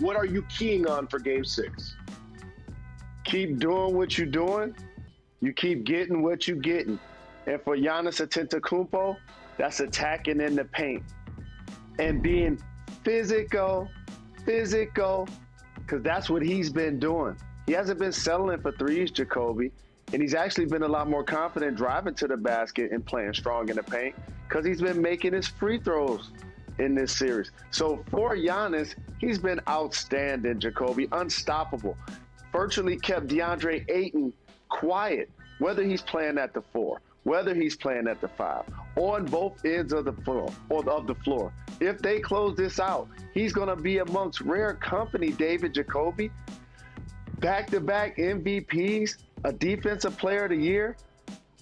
What are you keying on for Game 6? Keep doing what you're doing. You keep getting what you're getting. And for Giannis Antetokounmpo, that's attacking in the paint and being physical, because that's what he's been doing. He hasn't been settling for threes, Jacoby, and he's actually been a lot more confident driving to the basket and playing strong in the paint because he's been making his free throws in this series. So for Giannis, he's been outstanding, Jacoby, unstoppable. Virtually kept DeAndre Ayton quiet, whether he's playing at the 4, whether he's playing at the 5, on both ends of the floor. If they close this out, he's going to be amongst rare company, David Jacoby. Back-to-back MVPs, a Defensive Player of the Year,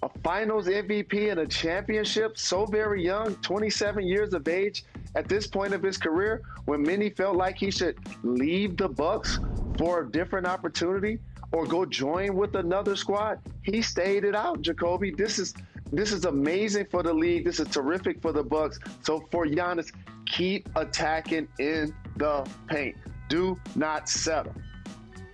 a Finals MVP, and a championship. So very young, 27 years of age at this point of his career, when many felt like he should leave the Bucks for a different opportunity or go join with another squad. He stayed it out, Jacoby. This is amazing for the league. This is terrific for the Bucks. So for Giannis, keep attacking in the paint. Do not settle.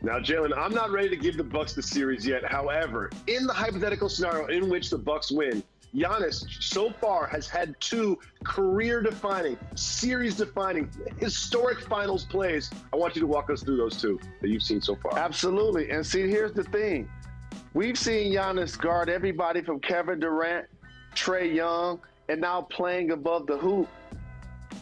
Now, Jalen, I'm not ready to give the Bucks the series yet. However, in the hypothetical scenario in which the Bucks win, Giannis so far has had 2 career-defining, series-defining, historic finals plays. I want you to walk us through those 2 that you've seen so far. Absolutely. And see, here's the thing. We've seen Giannis guard everybody from Kevin Durant, Trae Young, and now playing above the hoop,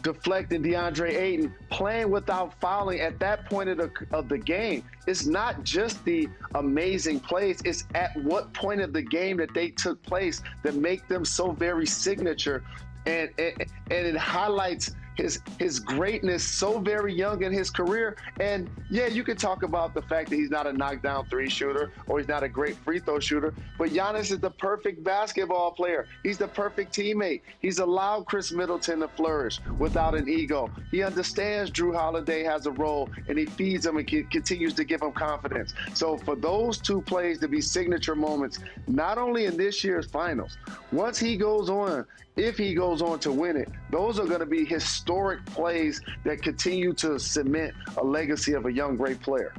deflecting DeAndre Ayton, playing without fouling at that point of the game. It's not just the amazing plays, it's at what point of the game that they took place that make them so very signature. And it highlights his greatness so very young in his career. And yeah, you can talk about the fact that he's not a knockdown 3 shooter or he's not a great free throw shooter, but Giannis is the perfect basketball player. He's the perfect teammate. He's allowed Chris Middleton to flourish without an ego. He understands Drew Holiday has a role and he feeds him and continues to give him confidence. So for those 2 plays to be signature moments, not only in this year's finals, once he goes on, if he goes on to win it, those are going to be historic plays that continue to cement a legacy of a young, great player.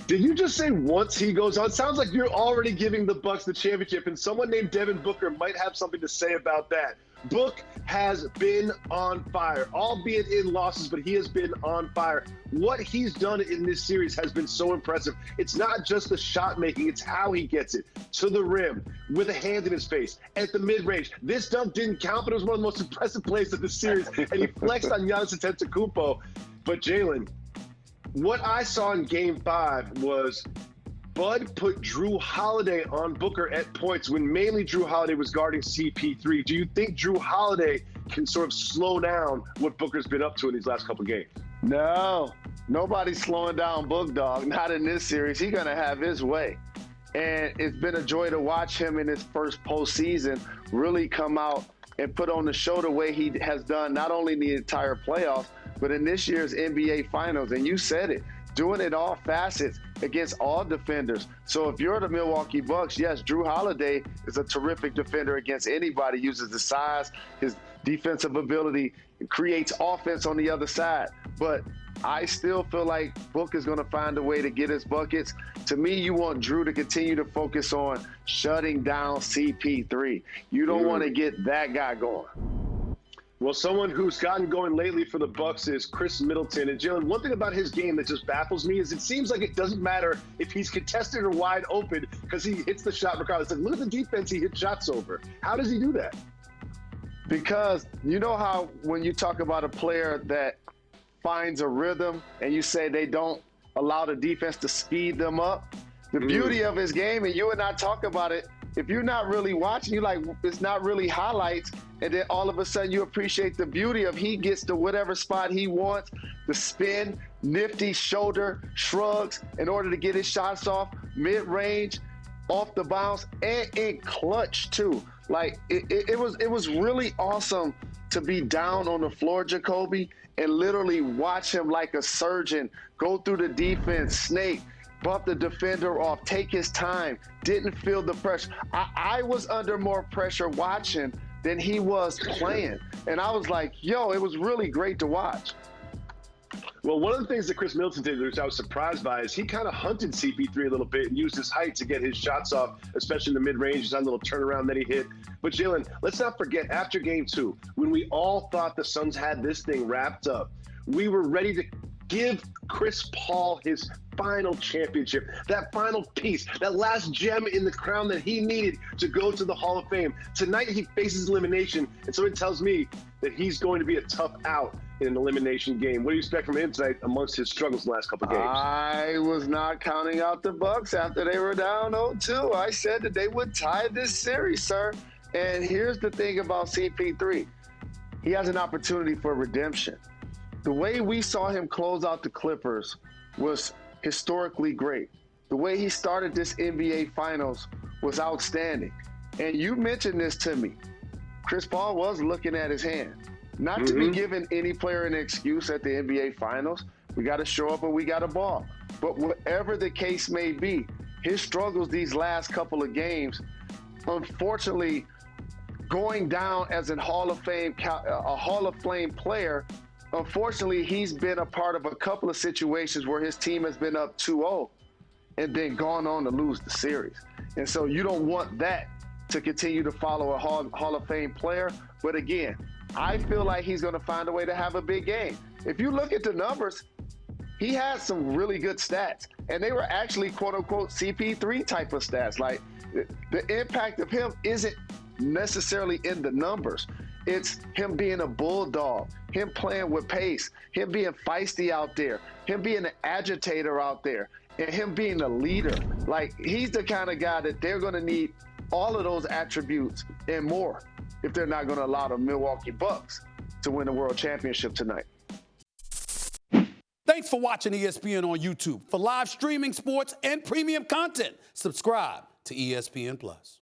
Did you just say once he goes on? It sounds like you're already giving the Bucks the championship, and someone named Devin Booker might have something to say about that. Book has been on fire, albeit in losses, but he has been on fire. What he's done in this series has been so impressive. It's not just the shot making, it's how he gets it to the rim with a hand in his face at the mid-range. This dunk didn't count, but it was one of the most impressive plays of the series, and he flexed on Giannis Antetokounmpo. But Jalen, what I saw in Game 5 was Bud put Drew Holiday on Booker at points when mainly Drew Holiday was guarding CP3. Do you think Drew Holiday can sort of slow down what Booker's been up to in these last couple games? No, nobody's slowing down Book, dog. Not in this series. He's going to have his way. And it's been a joy to watch him in his first postseason really come out and put on the show the way he has done, not only in the entire playoffs, but in this year's NBA Finals. And you said it, doing it all facets against all defenders. So if you're the Milwaukee Bucks, yes, Drew Holiday is a terrific defender against anybody, uses the size, his defensive ability, creates offense on the other side. But I still feel like Book is going to find a way to get his buckets. To me, you want Drew to continue to focus on shutting down CP3. You don't want to get that guy going. Well, someone who's gotten going lately for the Bucks is Chris Middleton. And Jalen, one thing about his game that just baffles me is it seems like it doesn't matter if he's contested or wide open because he hits the shot regardless. Like, look at the defense he hits shots over. How does he do that? Because you know how when you talk about a player that finds a rhythm and you say they don't allow the defense to speed them up, the beauty of his game, and you and I talk about it, if you're not really watching, you're like, it's not really highlights, and then all of a sudden you appreciate the beauty of he gets to whatever spot he wants, the spin, nifty shoulder shrugs in order to get his shots off, mid-range, off the bounce, and in clutch too. Like it was really awesome to be down on the floor, Jacoby, and literally watch him like a surgeon go through the defense, snake, bump the defender off, take his time, didn't feel the pressure. I was under more pressure watching than he was playing. And I was like, yo, it was really great to watch. Well, one of the things that Chris Middleton did, which I was surprised by, is he kind of hunted CP3 a little bit and used his height to get his shots off, especially in the mid-range. He's on a little turnaround that he hit. But, Jalen, let's not forget, after Game 2, when we all thought the Suns had this thing wrapped up, we were ready to give Chris Paul his final championship, that final piece, that last gem in the crown that he needed to go to the Hall of Fame. Tonight, he faces elimination, and so it tells me that he's going to be a tough out in an elimination game. What do you expect from him tonight amongst his struggles in the last couple of games? I was not counting out the Bucks after they were down 0-2. I said that they would tie this series, sir. And here's the thing about CP3. He has an opportunity for redemption. The way we saw him close out the Clippers was historically great. The way he started this NBA Finals was outstanding. And you mentioned this to me. Chris Paul was looking at his hand. Not to be giving any player an excuse at the NBA Finals. We got to show up and we got to ball. But whatever the case may be, his struggles these last couple of games, unfortunately, going down as a Hall of Fame player, unfortunately, he's been a part of a couple of situations where his team has been up 2-0 and then gone on to lose the series. And so you don't want that to continue to follow a Hall of Fame player. But again, I feel like he's going to find a way to have a big game. If you look at the numbers, he has some really good stats. And they were actually, quote unquote, CP3 type of stats. Like the impact of him isn't necessarily in the numbers. It's him being a bulldog, him playing with pace, him being feisty out there, him being an agitator out there, and him being a leader. Like, he's the kind of guy that they're going to need all of those attributes and more if they're not going to allow the Milwaukee Bucks to win the world championship tonight. Thanks for watching ESPN on YouTube. For live streaming, sports, and premium content, subscribe to ESPN+.